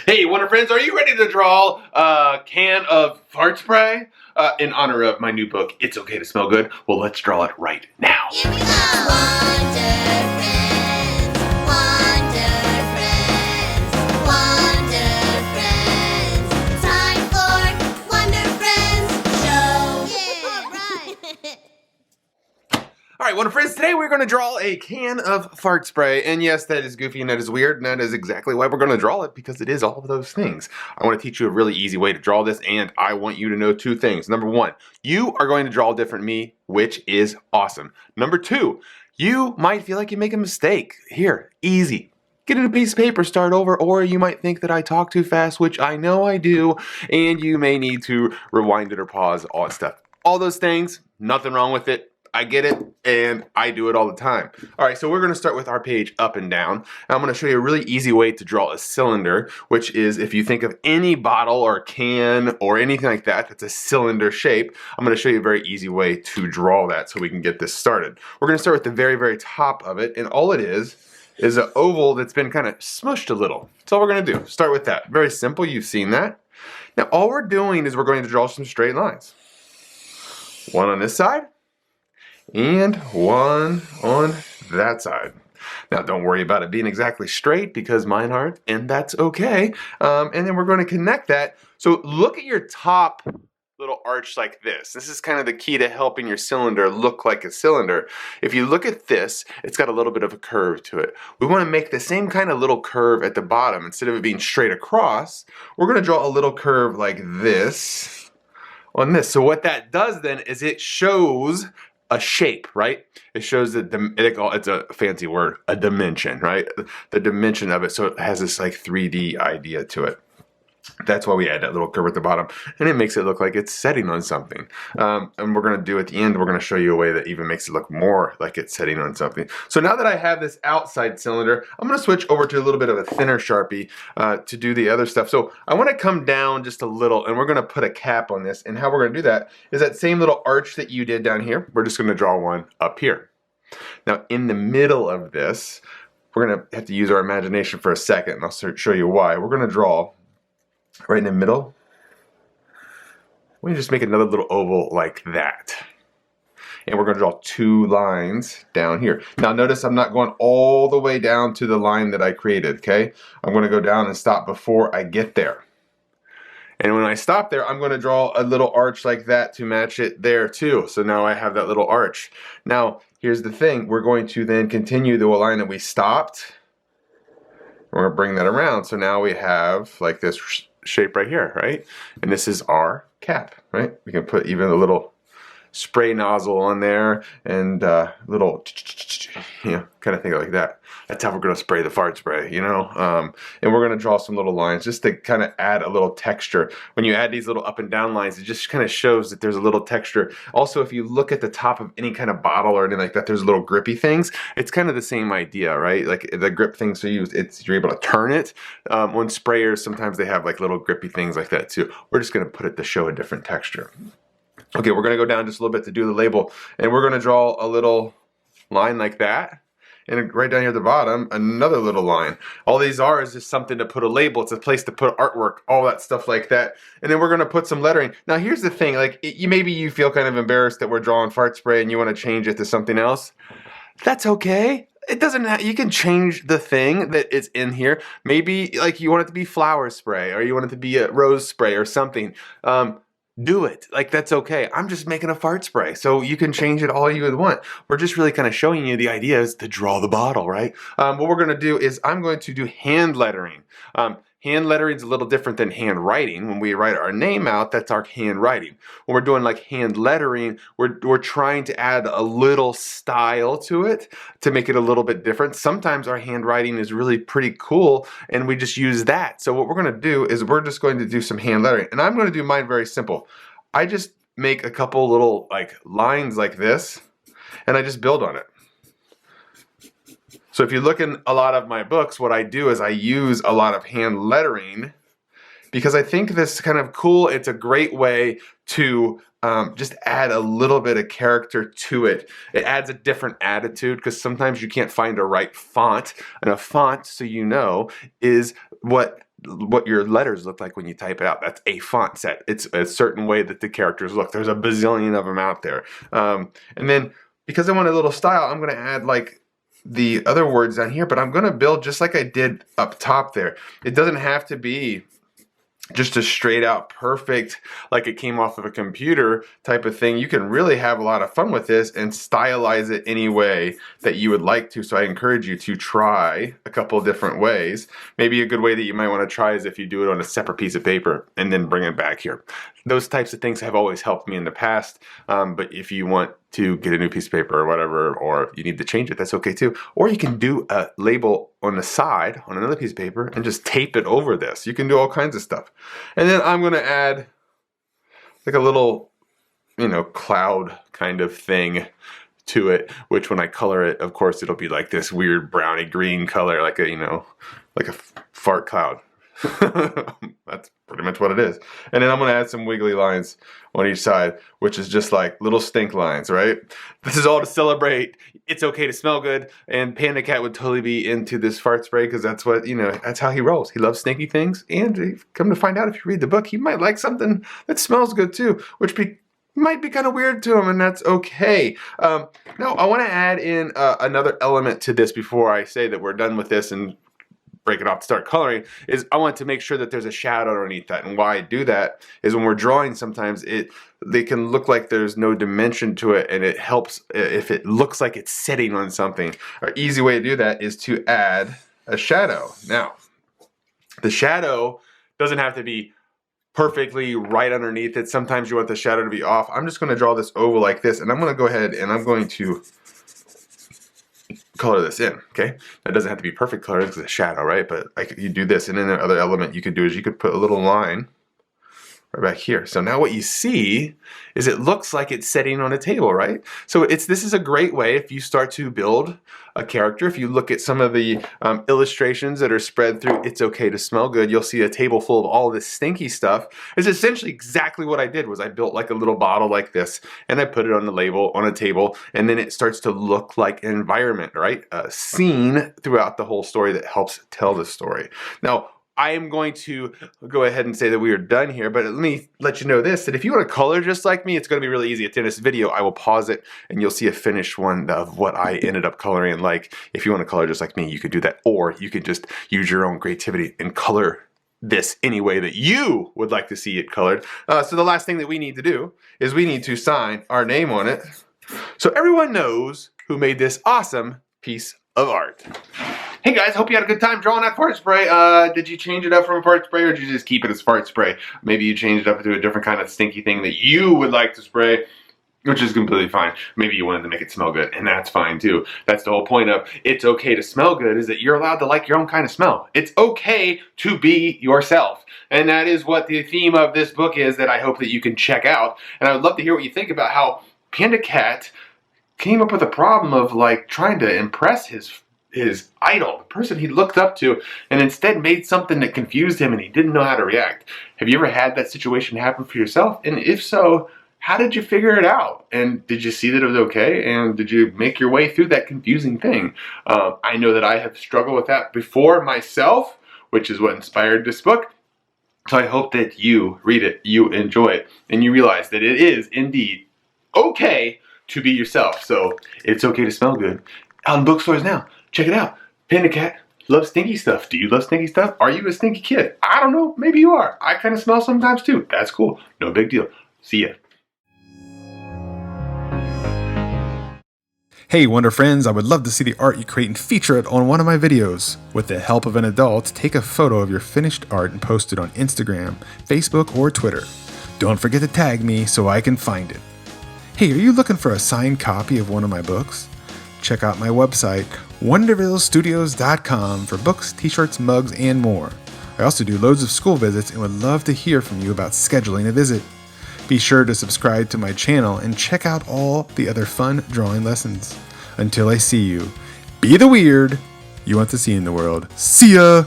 Hey, Wonder Friends, are you ready to draw a can of fart spray in honor of my new book, It's Okay to Smell Good? Well, let's draw it right now. Here we go! Wonder Friends, Wonder Friends, Wonder Friends. It's time for Wonder Friends Show! Yeah, all right! All right, Wonder Friends, today we're going to draw a can of fart spray. And yes, that is goofy and that is weird, and that is exactly why we're going to draw it, because it is all of those things. I want to teach you a really easy way to draw this, and I want you to know two things. Number one, you are going to draw different me, which is awesome. Number two, you might feel like you make a mistake. Here, easy. Get in a piece of paper, start over, or you might think that I talk too fast, which I know I do, and you may need to rewind it or pause, all that stuff. All those things, nothing wrong with it. I get it, and I do it all the time. All right, so we're going to start with our page up and down. And I'm going to show you a really easy way to draw a cylinder, which is if you think of any bottle or can or anything like that that's a cylinder shape, I'm going to show you a very easy way to draw that so we can get this started. We're going to start with the very, very top of it, and all it is an oval that's been kind of smushed a little. That's all we're going to do. Start with that. Very simple. You've seen that. Now, all we're doing is we're going to draw some straight lines. One on this side, and one on that side. Now don't worry about it being exactly straight because mine aren't, and that's okay. And then we're going to connect that. So look at your top little arch like this. This is kind of the key to helping your cylinder look like a cylinder. If you look at this, it's got a little bit of a curve to it. We want to make the same kind of little curve at the bottom. Instead of it being straight across, we're going to draw a little curve like this on this. So what that does then is it shows a shape, right? It shows that it's a fancy word, a dimension, right? The dimension of it, so it has this like 3D idea to it. That's why we add that little curve at the bottom, and it makes it look like it's setting on something. And we're going to do at the end, we're going to show you a way that even makes it look more like it's setting on something. So now that I have this outside cylinder, I'm going to switch over to a little bit of a thinner Sharpie to do the other stuff. So I want to come down just a little, and we're going to put a cap on this. And how we're going to do that is that same little arch that you did down here, we're just going to draw one up here. Now in the middle of this, we're going to have to use our imagination for a second, and I'll show you why. We're going to draw right in the middle. We just make another little oval like that. And we're going to draw two lines down here. Now notice I'm not going all the way down to the line that I created, okay? I'm going to go down and stop before I get there. And when I stop there, I'm going to draw a little arch like that to match it there too. So now I have that little arch. Now, here's the thing. We're going to then continue the line that we stopped. We're going to bring that around. So now we have like this shape right here, right? And this is our cap, right? We can put even a little spray nozzle on there and little, you know, kind of thing like that. That's how we're going to spray the fart spray, you know? And we're going to draw some little lines just to kind of add a little texture. When you add these little up and down lines, it just kind of shows that there's a little texture. Also, if you look at the top of any kind of bottle or anything like that, there's little grippy things. It's kind of the same idea, right? Like the grip things to use, you're able to turn it. On sprayers, sometimes they have like little grippy things like that too. We're just going to put it to show a different texture. Okay, we're going to go down just a little bit to do the label, and we're going to draw a little line like that, and right down here at the bottom, another little line. All these are is just something to put a label. It's a place to put artwork, all that stuff like that. And then we're going to put some lettering. Now here's the thing, like maybe you feel kind of embarrassed that we're drawing fart spray and you want to change it to something else. That's okay. It doesn't you can change the thing that is in here. Maybe like you want it to be flower spray, or you want it to be a rose spray or something. Do it. Like, that's okay. I'm just making a fart spray, so you can change it all you would want. We're just really kind of showing you the idea is to draw the bottle, right? What we're going to do is I'm going to do hand lettering. Hand lettering is a little different than handwriting. When we write our name out, that's our handwriting. When we're doing like hand lettering, we're trying to add a little style to it to make it a little bit different. Sometimes our handwriting is really pretty cool, and we just use that. So what we're going to do is we're just going to do some hand lettering, and I'm going to do mine very simple. I just make a couple little like lines like this, and I just build on it. So if you look in a lot of my books, what I do is I use a lot of hand lettering because I think this is kind of cool. It's a great way to just add a little bit of character to it. It adds a different attitude because sometimes you can't find a right font. And a font, so you know, is what what your letters look like when you type it out. That's a font set. It's a certain way that the characters look. There's a bazillion of them out there. And then because I want a little style, I'm going to add like the other words down here, but I'm going to build just like I did up top there. It doesn't have to be just a straight out perfect, like it came off of a computer type of thing. You can really have a lot of fun with this and stylize it any way that you would like to. So I encourage you to try a couple of different ways. Maybe a good way that you might want to try is if you do it on a separate piece of paper and then bring it back here. Those types of things have always helped me in the past. But if you want to get a new piece of paper or whatever, or you need to change it, that's okay too. Or you can do a label on the side on another piece of paper and just tape it over this. You can do all kinds of stuff. And then I'm going to add like a little, cloud kind of thing to it, which when I color it, of course, it'll be like this weird browny green color, like a fart cloud. That's pretty much what it is. And then I'm going to add some wiggly lines on each side, which is just like little stink lines, right? This is all to celebrate it's okay to smell good, and Panda Cat would totally be into this fart spray because that's what, that's how he rolls. He loves stinky things, and come to find out, if you read the book, he might like something that smells good too, which might be kind of weird to him, and that's okay. Now, I want to add in another element to this before I say that we're done with this and break it off to start coloring, is I want to make sure that there's a shadow underneath that. And why I do that is when we're drawing, sometimes they can look like there's no dimension to it, and it helps if it looks like it's sitting on something. An easy way to do that is to add a shadow. Now, the shadow doesn't have to be perfectly right underneath it. Sometimes you want the shadow to be off. I'm just going to draw this oval like this, and I'm going to go ahead and I'm going to color this in, okay? That doesn't have to be perfect color because it's a shadow, right? But you do this, and then the other element you could do is you could put a little line right back here. So now what you see is it looks like it's sitting on a table, right? So this is a great way if you start to build a character. If you look at some of the illustrations that are spread through It's Okay to Smell Good, you'll see a table full of all this stinky stuff. It's essentially exactly what I did. Was I built like a little bottle like this, and I put it on the label on a table, and then it starts to look like an environment, right? A scene throughout the whole story that helps tell the story. Now, I am going to go ahead and say that we are done here, but let me let you know this, that if you want to color just like me, it's going to be really easy. At the end of this video, I will pause it, and you'll see a finished one of what I ended up coloring. Like, if you want to color just like me, you can do that, or you can just use your own creativity and color this any way that you would like to see it colored. So the last thing that we need to do is we need to sign our name on it, so everyone knows who made this awesome piece of art. Hey guys, hope you had a good time drawing that fart spray. Did you change it up from a fart spray, or did you just keep it as fart spray? Maybe you changed it up to a different kind of stinky thing that you would like to spray, which is completely fine. Maybe you wanted to make it smell good, and that's fine too. That's the whole point of It's Okay to Smell Good, is that you're allowed to like your own kind of smell. It's okay to be yourself. And that is what the theme of this book is, that I hope that you can check out. And I would love to hear what you think about how Panda Cat came up with a problem of like trying to impress his idol, the person he looked up to, and instead made something that confused him and he didn't know how to react. Have you ever had that situation happen for yourself? And if so, how did you figure it out? And did you see that it was okay? And did you make your way through that confusing thing? I know that I have struggled with that before myself, which is what inspired this book. So I hope that you read it, you enjoy it, and you realize that it is indeed okay to be yourself. So it's okay to smell good. Out in bookstores now. Check it out. Panda Cat loves stinky stuff. Do you love stinky stuff? Are you a stinky kid? I don't know. Maybe you are. I kind of smell sometimes too. That's cool. No big deal. See ya. Hey Wonder Friends, I would love to see the art you create and feature it on one of my videos. With the help of an adult, take a photo of your finished art and post it on Instagram, Facebook, or Twitter. Don't forget to tag me so I can find it. Hey, are you looking for a signed copy of one of my books? Check out my website, wondervillestudios.com, for books, t-shirts, mugs, and more. I also do loads of school visits and would love to hear from you about scheduling a visit. Be sure to subscribe to my channel and check out all the other fun drawing lessons. Until I see you, be the weird you want to see in the world. See ya!